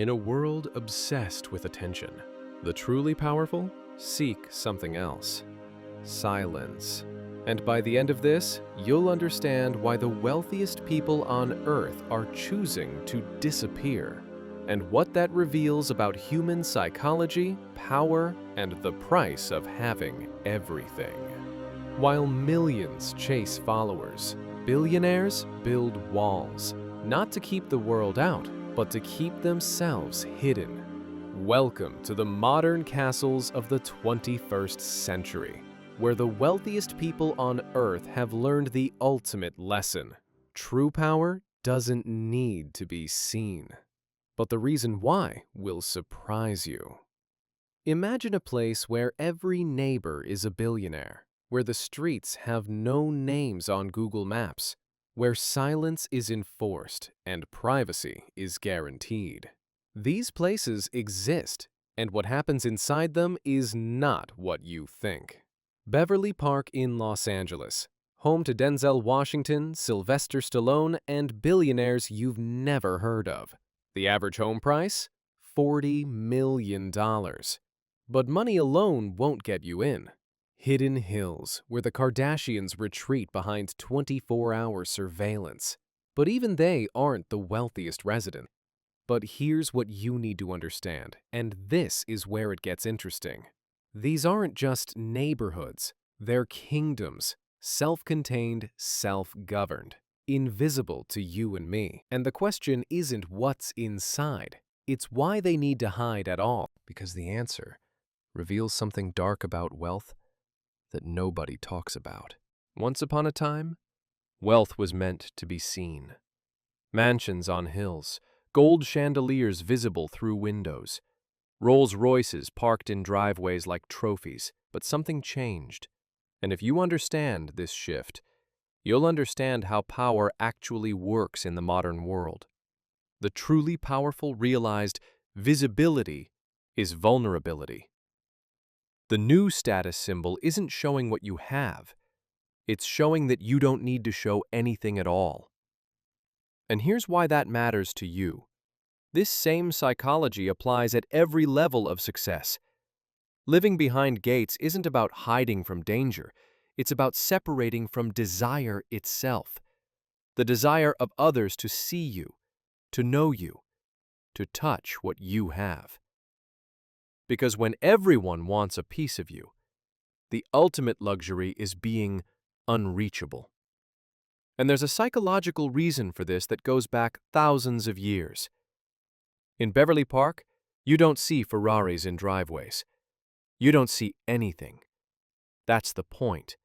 In a world obsessed with attention, the truly powerful seek something else: silence. And by the end of this, you'll understand why the wealthiest people on Earth are choosing to disappear, and what that reveals about human psychology, power, and the price of having everything. While millions chase followers, billionaires build walls, not to keep the world out, but to keep themselves hidden. Welcome to the modern castles of the 21st century, where the wealthiest people on Earth have learned the ultimate lesson. True power doesn't need to be seen. But the reason why will surprise you. Imagine a place where every neighbor is a billionaire, where the streets have no names on Google Maps, where silence is enforced and privacy is guaranteed. These places exist, and what happens inside them is not what you think. Beverly Park in Los Angeles, home to Denzel Washington, Sylvester Stallone, and billionaires you've never heard of. The average home price? $40 million. But money alone won't get you in. Hidden hills, where the Kardashians retreat behind 24-hour surveillance. But even they aren't the wealthiest resident. But here's what you need to understand, and this is where it gets interesting. These aren't just neighborhoods, they're kingdoms, self-contained, self-governed, invisible to you and me. And the question isn't what's inside, it's why they need to hide at all, because the answer reveals something dark about wealth that nobody talks about. Once upon a time, wealth was meant to be seen. Mansions on hills, gold chandeliers visible through windows, Rolls-Royces parked in driveways like trophies, but something changed. And if you understand this shift, you'll understand how power actually works in the modern world. The truly powerful realized visibility is vulnerability. The new status symbol isn't showing what you have. It's showing that you don't need to show anything at all. And here's why that matters to you. This same psychology applies at every level of success. Living behind gates isn't about hiding from danger. It's about separating from desire itself. The desire of others to see you, to know you, to touch what you have. Because when everyone wants a piece of you, the ultimate luxury is being unreachable. And there's a psychological reason for this that goes back thousands of years. In Beverly Park, you don't see Ferraris in driveways. You don't see anything. That's the point.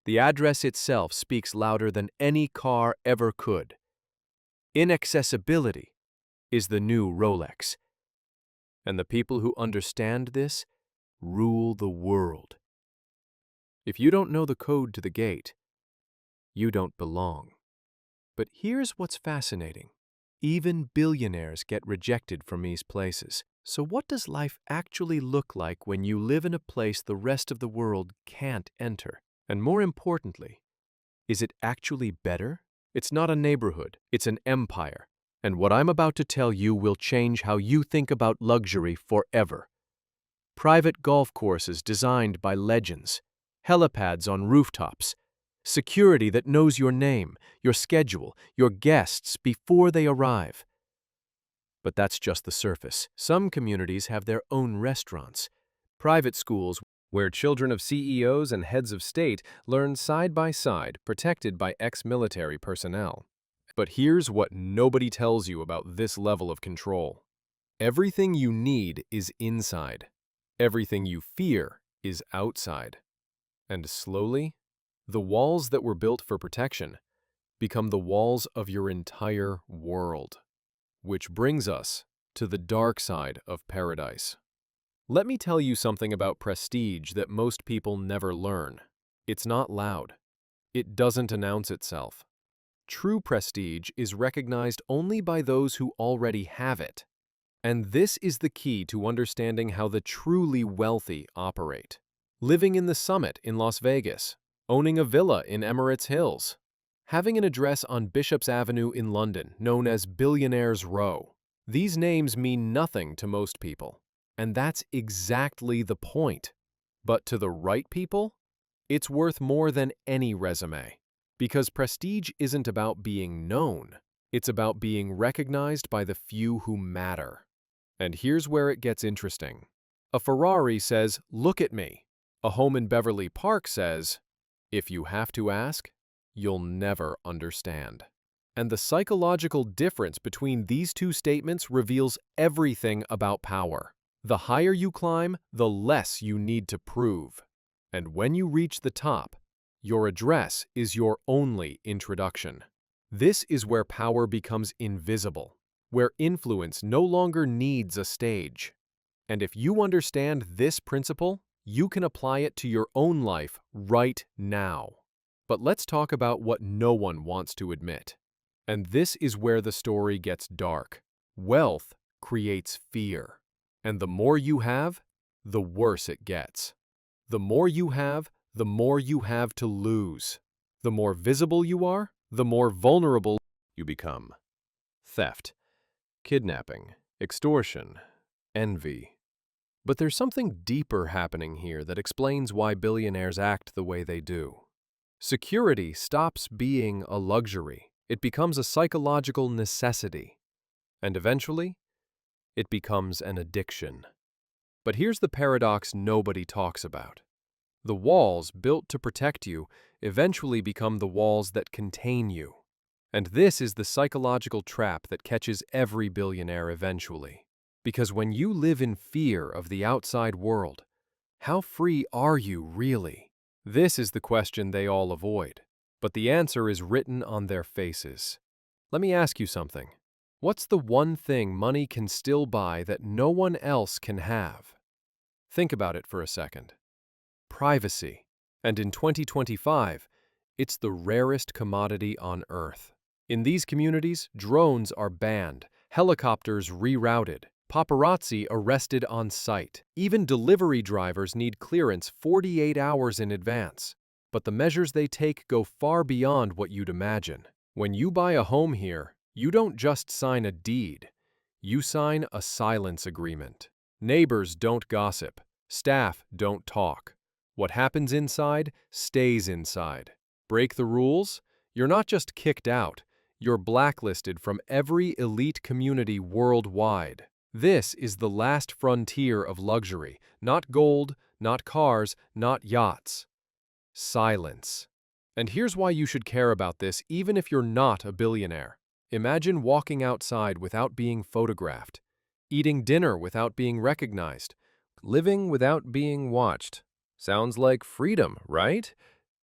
The address itself speaks louder than any car ever could. Inaccessibility is the new Rolex. And the people who understand this rule the world. If you don't know the code to the gate, you don't belong. But here's what's fascinating. Even billionaires get rejected from these places. So what does life actually look like when you live in a place the rest of the world can't enter? And more importantly, is it actually better? It's not a neighborhood, it's an empire. And what I'm about to tell you will change how you think about luxury forever. Private golf courses designed by legends, helipads on rooftops, security that knows your name, your schedule, your guests before they arrive. But that's just the surface. Some communities have their own restaurants, private schools where children of CEOs and heads of state learn side by side, protected by ex-military personnel. But here's what nobody tells you about this level of control. Everything you need is inside. Everything you fear is outside. And slowly, the walls that were built for protection become the walls of your entire world. Which brings us to the dark side of paradise. Let me tell you something about prestige that most people never learn. It's not loud. It doesn't announce itself. True prestige is recognized only by those who already have it. And this is the key to understanding how the truly wealthy operate. Living in the Summit in Las Vegas, owning a villa in Emirates Hills, having an address on Bishop's Avenue in London known as Billionaires Row, These names mean nothing to most people, and that's exactly the point. But to the right people, it's worth more than any resume. Because prestige isn't about being known, it's about being recognized by the few who matter. And here's where it gets interesting. A Ferrari says, "Look at me." A home in Beverly Park says, "If you have to ask, you'll never understand." And the psychological difference between these two statements reveals everything about power. The higher you climb, the less you need to prove. And when you reach the top, your address is your only introduction. This is where power becomes invisible, where influence no longer needs a stage. And if you understand this principle, you can apply it to your own life right now. But let's talk about what no one wants to admit. And this is where the story gets dark. Wealth creates fear. And the more you have, the worse it gets. The more you have, the more you have to lose. The more visible you are, the more vulnerable you become. Theft, kidnapping, extortion, envy. But there's something deeper happening here that explains why billionaires act the way they do. Security stops being a luxury. It becomes a psychological necessity. And eventually, it becomes an addiction. But here's the paradox nobody talks about. The walls built to protect you eventually become the walls that contain you. And this is the psychological trap that catches every billionaire eventually. Because when you live in fear of the outside world, how free are you really? This is the question they all avoid, but the answer is written on their faces. Let me ask you something. What's the one thing money can still buy that no one else can have? Think about it for a second. Privacy. And in 2025, it's the rarest commodity on Earth. In these communities, drones are banned, helicopters rerouted, paparazzi arrested on sight. Even delivery drivers need clearance 48 hours in advance. But the measures they take go far beyond what you'd imagine. When you buy a home here, you don't just sign a deed. You sign a silence agreement. Neighbors don't gossip. Staff don't talk. What happens inside stays inside. Break the rules? You're not just kicked out. You're blacklisted from every elite community worldwide. This is the last frontier of luxury. Not gold, not cars, not yachts. Silence. And here's why you should care about this even if you're not a billionaire. Imagine walking outside without being photographed, eating dinner without being recognized, living without being watched. Sounds like freedom, right?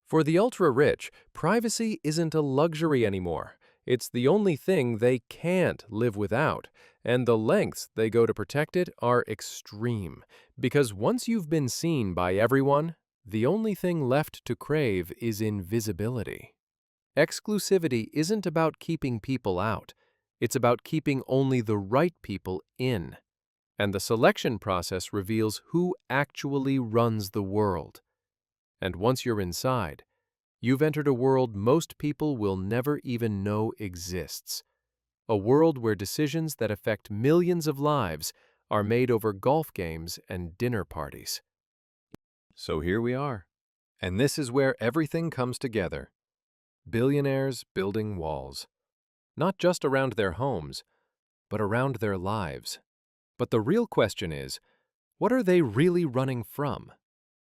For the ultra-rich, privacy isn't a luxury anymore. It's the only thing they can't live without, and the lengths they go to protect it are extreme. Because once you've been seen by everyone, the only thing left to crave is invisibility. Exclusivity isn't about keeping people out. It's about keeping only the right people in. And the selection process reveals who actually runs the world. And once you're inside, you've entered a world most people will never even know exists. A world where decisions that affect millions of lives are made over golf games and dinner parties. So here we are. And this is where everything comes together. Billionaires building walls. Not just around their homes, but around their lives. But the real question is, what are they really running from?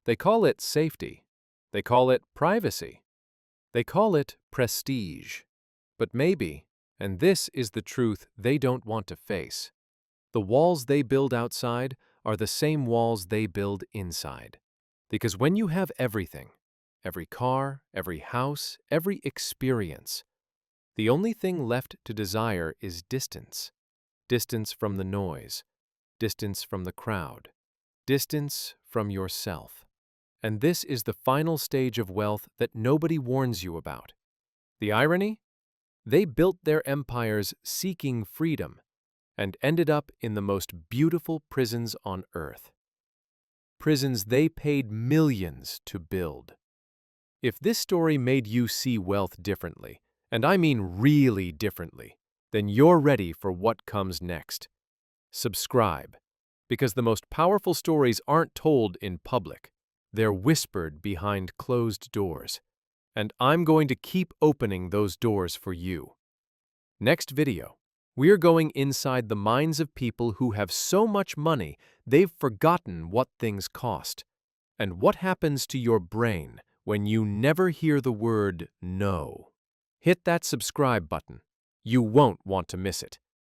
They call it safety. They call it privacy. They call it prestige. But maybe, and this is the truth they don't want to face, the walls they build outside are the same walls they build inside. Because when you have everything, every car, every house, every experience, the only thing left to desire is distance. Distance from the noise. Distance from the crowd. Distance from yourself. And this is the final stage of wealth that nobody warns you about. The irony? They built their empires seeking freedom and ended up in the most beautiful prisons on earth. Prisons they paid millions to build. If this story made you see wealth differently, and I mean really differently, then you're ready for what comes next. Subscribe, because the most powerful stories aren't told in public. They're whispered behind closed doors. And I'm going to keep opening those doors for you. Next video, we're going inside the minds of people who have so much money they've forgotten what things cost. And what happens to your brain when you never hear the word no. Hit that subscribe button. You won't want to miss it.